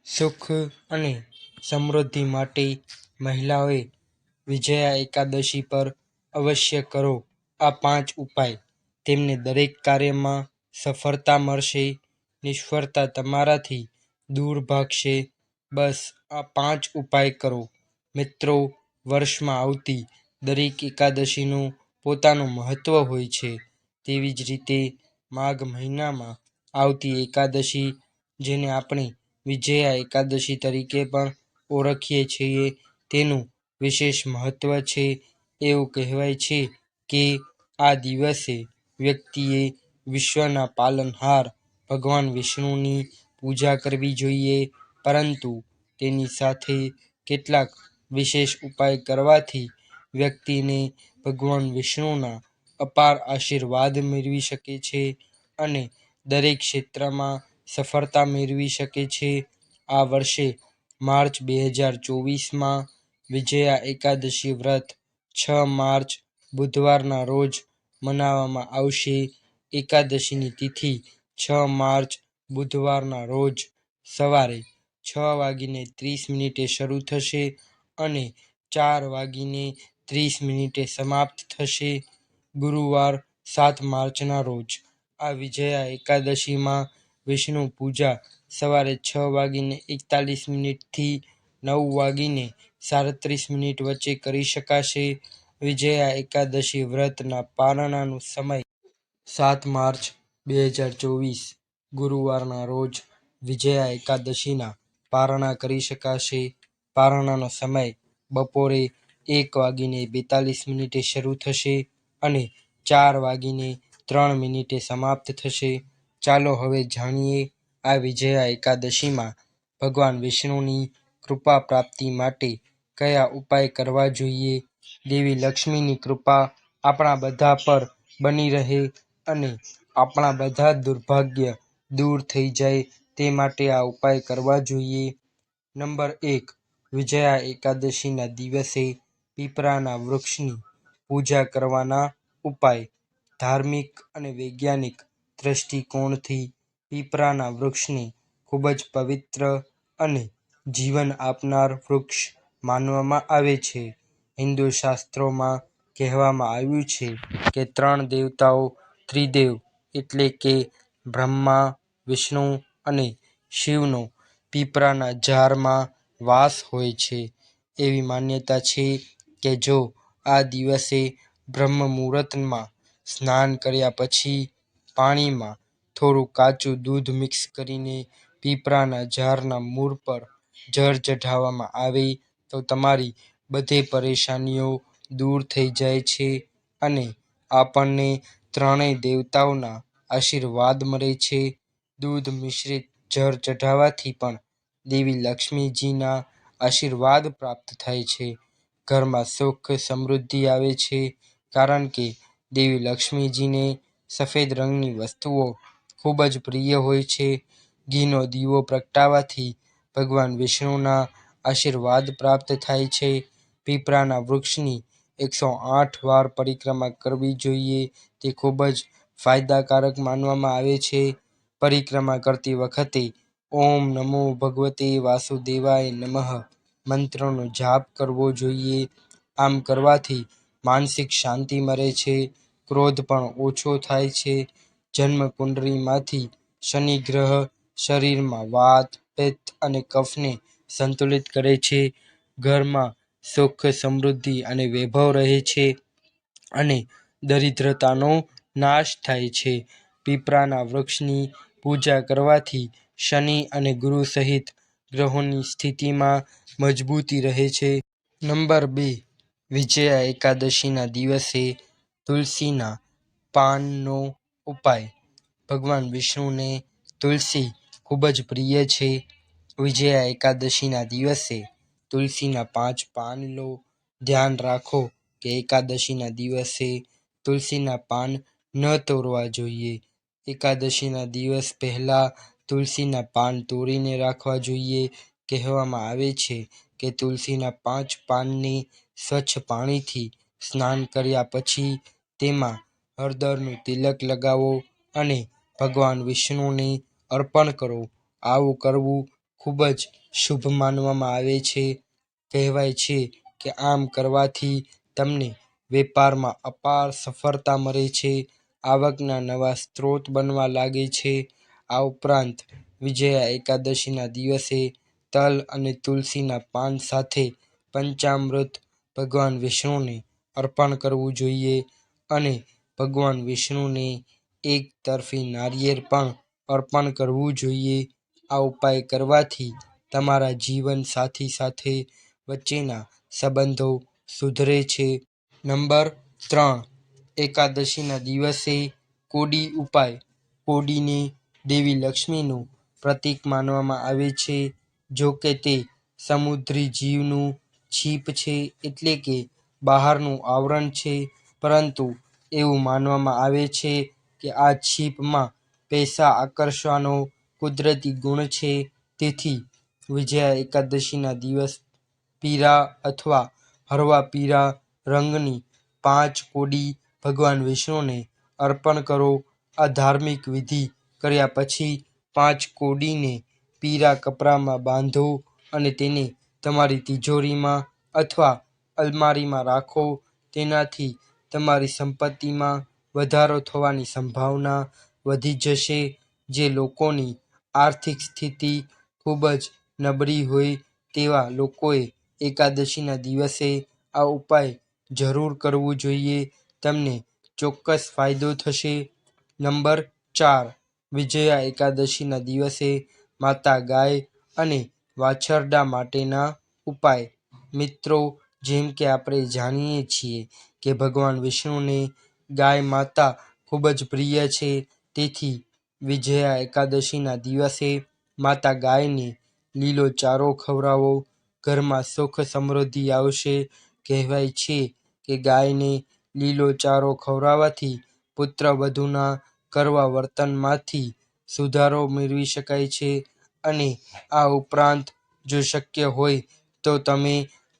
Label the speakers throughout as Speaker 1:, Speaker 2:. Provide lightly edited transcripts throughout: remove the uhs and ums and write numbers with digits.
Speaker 1: સુખ અને સમૃદ્ધિ માટે મહિલાઓએ વિજયા એકાદશી પર અવશ્ય કરો આ 5 ઉપાય. તેમને દરેક કાર્યમાં સફળતા મળશે, નિષ્ફળતા તમારાથી દૂર ભાગશે. બસ આ 5 ઉપાય કરો. મિત્રો, વર્ષમાં આવતી દરેક એકાદશીનું પોતાનું મહત્વ હોય છે. તેવી જ રીતે માઘ મહિનામાં આવતી એકાદશી, જેને આપણે વિજયા એકાદશી તરીકે પણ ઓળખીએ છીએ, તેનું વિશેષ મહત્વ છે. એવું કહેવાય છે કે આ દિવસે વ્યક્તિએ વિશ્વના પાલનહાર ભગવાન વિષ્ણુની પૂજા કરવી જોઈએ. પરંતુ તેની સાથે કેટલાક વિશેષ ઉપાય કરવાથી વ્યક્તિને ભગવાન વિષ્ણુના અપાર આશીર્વાદ મેળવી શકે છે અને દરેક ક્ષેત્રમાં સફળતા મેળવી શકે છે. આ વર્ષે માર્ચ 2024માં વિજયા એકાદશી વ્રત 6 માર્ચ બુધવારના રોજ મનાવવામાં આવશે. એકાદશીની તિથિ 6 માર્ચ બુધવારના રોજ સવારે 6:30 શરૂ થશે અને 4:30 સમાપ્ત થશે. ગુરુવાર 7 માર્ચના રોજ આ વિજયા એકાદશીમાં વિષ્ણુ પૂજા સવારે 6:41 થી 9:37 વચ્ચે કરી શકાશે. વિજયા એકાદશી વ્રતના પારણાનો સમય 7 માર્ચ 2024 ગુરુવારના રોજ વિજયા એકાદશીના પારણા કરી શકાશે. પારણાનો સમય બપોરે 1:42 શરૂ થશે અને 4:03 સમાપ્ત થશે. ચાલો હવે જાણીએ આ વિજયા એકાદશીમાં ભગવાન વિષ્ણુની કૃપા પ્રાપ્તિ માટે કયા ઉપાય કરવા જોઈએ. દેવી લક્ષ્મીની કૃપા આપણા બધા પર બની રહે અને આપણા બધા દુર્ભાગ્ય દૂર થઈ જાય તે માટે આ ઉપાય કરવા જોઈએ. નંબર 1. વિજયા એકાદશીના દિવસે પીપળાના વૃક્ષની પૂજા કરવાના ઉપાય. ધાર્મિક અને વૈજ્ઞાનિક દ્રષ્ટિકોણથી પીપળાના વૃક્ષને ખૂબ જ પવિત્ર અને જીવન આપનાર વૃક્ષ માનવામાં આવે છે. હિન્દુ શાસ્ત્રોમાં કહેવામાં આવ્યું છે કે 3 દેવતાઓ ત્રિદેવ એટલે કે બ્રહ્મા, વિષ્ણુ અને શિવનો પીપળાના ઝાડમાં વાસ હોય છે. એવી માન્યતા છે કે જો આ દિવસે બ્રહ્મ મુહૂર્તમાં સ્નાન કર્યા પછી પાણીમાં થોડું કાચું દૂધ મિક્સ કરીને પીપળાના ઝાડના મૂળ પર જળ ચઢાવવામાં આવે તો તમારી બધી પરેશાનીઓ દૂર થઈ જાય છે અને આપણને ત્રણેય દેવતાઓના આશીર્વાદ મળે છે. દૂધ મિશ્રિત જળ ચઢાવવાથી પણ દેવી લક્ષ્મીજીના આશીર્વાદ પ્રાપ્ત થાય છે. ઘરમાં સુખ સમૃદ્ધિ આવે છે કારણ કે દેવી લક્ષ્મીજીને સફેદ રંગની વસ્તુઓ ખૂબ જ પ્રિય હોય છે. ઘીનો દીવો પ્રગટાવવાથી ભગવાન વિષ્ણુના આશીર્વાદ પ્રાપ્ત થાય છે. પીપળાના વૃક્ષની 108 વાર પરિક્રમા કરવી જોઈએ. તે ખૂબ જ ફાયદાકારક માનવામાં આવે છે. પરિક્રમા કરતી વખતે ઓમ નમો ભગવતે વાસુદેવાય નમઃ મંત્રનો જાપ કરવો જોઈએ. આમ કરવાથી માનસિક શાંતિ મળે છે, ક્રોધ પણ ઓછો થાય છે. જન્મ કુંડળીમાંથી શનિ ગ્રહ શરીરમાં વાત, પિત્ત અને કફને સંતુલિત કરે છે. ઘરમાં સુખ, સમૃદ્ધિ અને વૈભવ રહે છે અને દરિદ્રતાનો નાશ થાય છે. પીપળાના વૃક્ષની પૂજા કરવાથી શનિ અને ગુરુ સહિત ગ્રહોની સ્થિતિમાં મજબૂતી રહે છે. નંબર 2. વિજયા એકાદશીના દિવસે તુલસીના પાનનો ઉપાય. ભગવાન વિષ્ણુને તુલસી ખૂબ જ પ્રિય છે. વિજયા એકાદશીના દિવસે તુલસીના 5 પાન લો. ધ્યાન રાખો કે એકાદશીના દિવસે તુલસીના પાન ન તોડવા જોઈએ. એકાદશીના દિવસ પહેલાં તુલસીના પાન તોડીને રાખવા જોઈએ. કહેવામાં આવે છે કે તુલસીના 5 પાનને સ્વચ્છ પાણીથી સ્નાન કર્યા પછી તેમાં હળદરનું તિલક લગાવો અને ભગવાન વિષ્ણુને અર્પણ કરો. આવું કરવું ખૂબ જ શુભ માનવામાં આવે છે. કહેવાય છે કે આમ કરવાથી તમને વેપારમાં અપાર સફળતા મળે છે, આવકના નવા સ્ત્રોત બનવા લાગે છે. આ ઉપરાંત વિજયા એકાદશીના દિવસે તલ અને તુલસીના પાન સાથે પંચામૃત ભગવાન વિષ્ણુને અર્પણ કરવું જોઈએ અને ભગવાન વિષ્ણુને એક તરફી નારિયેળ પણ અર્પણ કરવું જોઈએ. આ ઉપાય કરવાથી તમારા જીવન સાથી સાથે વચ્ચેના સંબંધો સુધરે છે. નંબર 3, એકાદશીના દિવસે કોડી ઉપાય. કોડીને દેવી લક્ષ્મીનું પ્રતીક માનવામાં આવે છે. જો કે તે સમુદ્રી જીવનું છીપ છે, એટલે કે બહારનું આવરણ છે, પરંતુ એવું માનવામાં આવે છે કે આ છીપમાં પૈસા આકર્ષવાનો કુદરતી ગુણ છે. તેથી વિજયા એકાદશીના દિવસ પીળા અથવા હળવા પીળા રંગની 5 કોડી ભગવાન વિષ્ણુને અર્પણ કરો. આ ધાર્મિક વિધિ કર્યા પછી 5 કોડીને પીળા કપડામાં બાંધો અને તેને તમારી તિજોરીમાં અથવા અલમારીમાં રાખો. તેનાથી તમારી સંપત્તિમાં વધારો થવાની સંભાવના વધી જશે. જે લોકોની આર્થિક સ્થિતિ ખૂબ જ નબળી હોય તેવા લોકોએ એકાદશીના દિવસે આ ઉપાય જરૂર કરવું જોઈએ. તમને ચોક્કસ ફાયદો થશે. નંબર 4, વિજયા એકાદશીના દિવસે માતા ગાય અને વાછરડા માટેના ઉપાય. મિત્રો, જેમ કે આપણે જાણીએ છીએ કે ભગવાન વિષ્ણુને ગાય માતા ખૂબ જ પ્રિય છે. તેથી વિજયા એકાદશીના દિવસે માતા ગાયને લીલો ચારો ખવડાવો. ઘરમાં સુખ સમૃદ્ધિ આવશે. કહેવાય છે કે ગાયને લીલો ચારો ખવડાવવાથી પુત્રવધૂના કડવા વર્તનમાંથી સુધારો મેળવી શકાય છે. અને આ ઉપરાંત જો શક્ય હોય તો તમે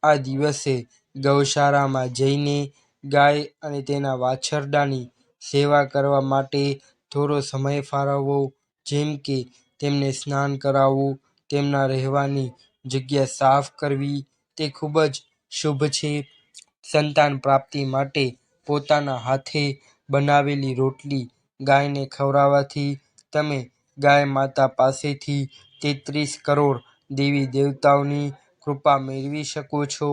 Speaker 1: આ દિવસે ગૌશાળામાં જઈને ગાય અને તેના વાછરડાની સેવા કરવા માટે થોડો સમય ફાળવવો. જેમ કે તેમને સ્નાન કરાવવું, તેમના રહેવાની જગ્યા સાફ કરવી, તે ખૂબ જ શુભ છે. સંતાન પ્રાપ્તિ માટે પોતાના હાથે બનાવેલી રોટલી ગાયને ખવડાવવાથી તમે ગાય માતા પાસેથી 33 કરોડ દેવી દેવતાઓની કૃપા મેળવી શકો છો.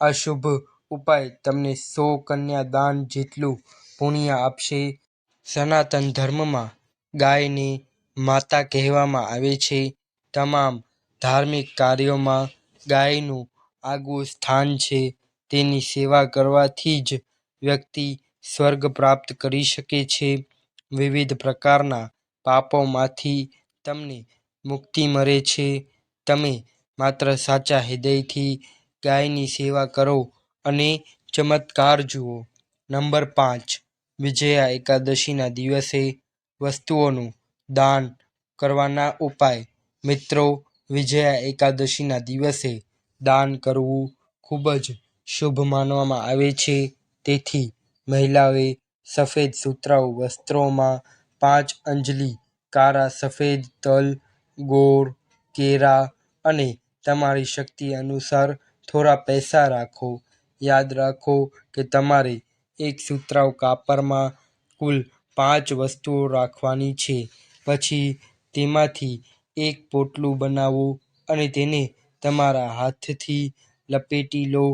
Speaker 1: આ શુભ ઉપાય તમને 100 કન્યા દાન જેટલું પુણ્ય આપશે. સનાતન ધર્મમાં ગાયને માતા કહેવામાં આવે છે. તમામ ધાર્મિક કાર્યોમાં ગાયનું આગવું સ્થાન છે. તેની સેવા કરવાથી જ વ્યક્તિ સ્વર્ગ પ્રાપ્ત કરી શકે છે. વિવિધ પ્રકારના પાપોમાંથી તમને મુક્તિ મળે છે. તમે માત્ર સાચા હૃદયથી ગાયની સેવા કરો અને ચમત્કાર જુઓ. નંબર 5, વિજયા એકાદશીના દિવસે વસ્તુઓનું દાન કરવાના ઉપાય. મિત્રો, વિજયા એકાદશીના દિવસે દાન કરવું ખૂબ જ શુભ માનવામાં આવે છે. તેથી મહિલાઓએ સફેદ સુતરાઉ વસ્ત્રોમાં 5 અંજલિ કાળા સફેદ તલ, ગોળ, કેળા અને તમારી શક્તિ અનુસાર થોડા પૈસા રાખો. યાદ રાખો કે તમારે એક સુતરાઉ કાપડમાં કુલ 5 વસ્તુઓ રાખવાની છે. પછી તેમાંથી એક પોટલું બનાવો અને તેને તમારા હાથથી લપેટી લો.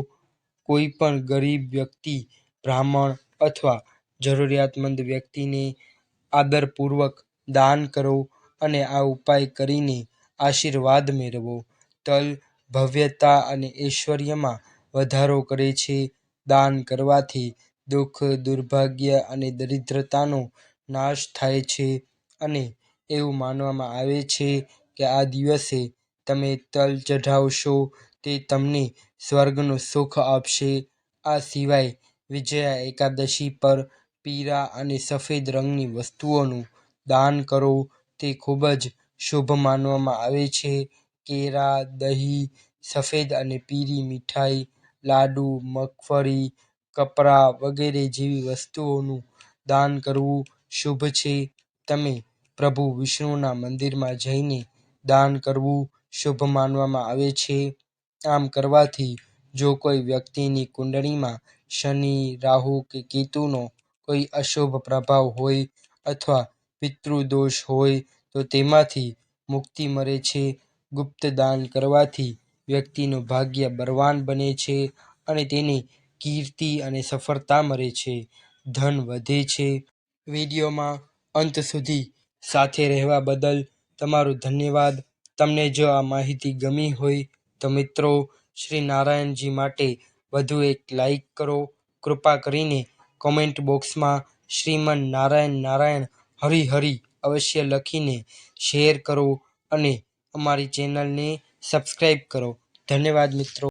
Speaker 1: કોઈ પણ ગરીબ વ્યક્તિ, બ્રાહ્મણ અથવા જરૂરિયાતમંદ વ્યક્તિને આદરપૂર્વક દાન કરો અને આ ઉપાય કરીને આશીર્વાદ મેળવો. તલ ભવ્યતા અને ઐશ્વર્યમાં વધારો કરે છે. દાન કરવાથી દુઃખ, દુર્ભાગ્ય અને દરિદ્રતાનો નાશ થાય છે. અને એવું માનવામાં આવે છે કે આ દિવસે તમે તલ ચઢાવશો તે તમને સ્વર્ગનું સુખ આપશે. આ સિવાય વિજયા એકાદશી પર પીળા અને સફેદ રંગની વસ્તુઓનું દાન કરો. તે ખૂબ જ શુભ માનવામાં આવે છે. કેળા, દહીં, સફેદ અને પીળી મીઠાઈ, લાડુ, મગફળી, કપડાં વગેરે જેવી વસ્તુઓનું દાન કરવું શુભ છે. તમે પ્રભુ વિષ્ણુના મંદિરમાં જઈને દાન કરવું શુભ માનવામાં આવે છે. આમ કરવાથી જો કોઈ વ્યક્તિની કુંડળીમાં શનિ, રાહુ કે કેતુનો કોઈ અશુભ પ્રભાવ હોય અથવા પિતૃદોષ હોય તો તેમાંથી મુક્તિ મળે છે. ગુપ્ત દાન કરવાથી વ્યક્તિનું ભાગ્ય બળવાન બને છે અને તેને કીર્તિ અને સફળતા મળે છે. ધન વધે છે. વિડીયોમાં અંત સુધી સાથે રહેવા બદલ તમારો ધન્યવાદ. તમને જો આ માહિતી ગમી હોય તો મિત્રો શ્રી નારાયણજી માટે વધુ એક લાઈક કરો. કૃપા કરીને કોમેન્ટ બોક્સમાં શ્રીમન નારાયણ નારાયણ હરિ હરિ અવશ્ય લખીને શેર કરો અને અમારી ચેનલને સબસ્ક્રાઈબ કરો. ધન્યવાદ મિત્રો.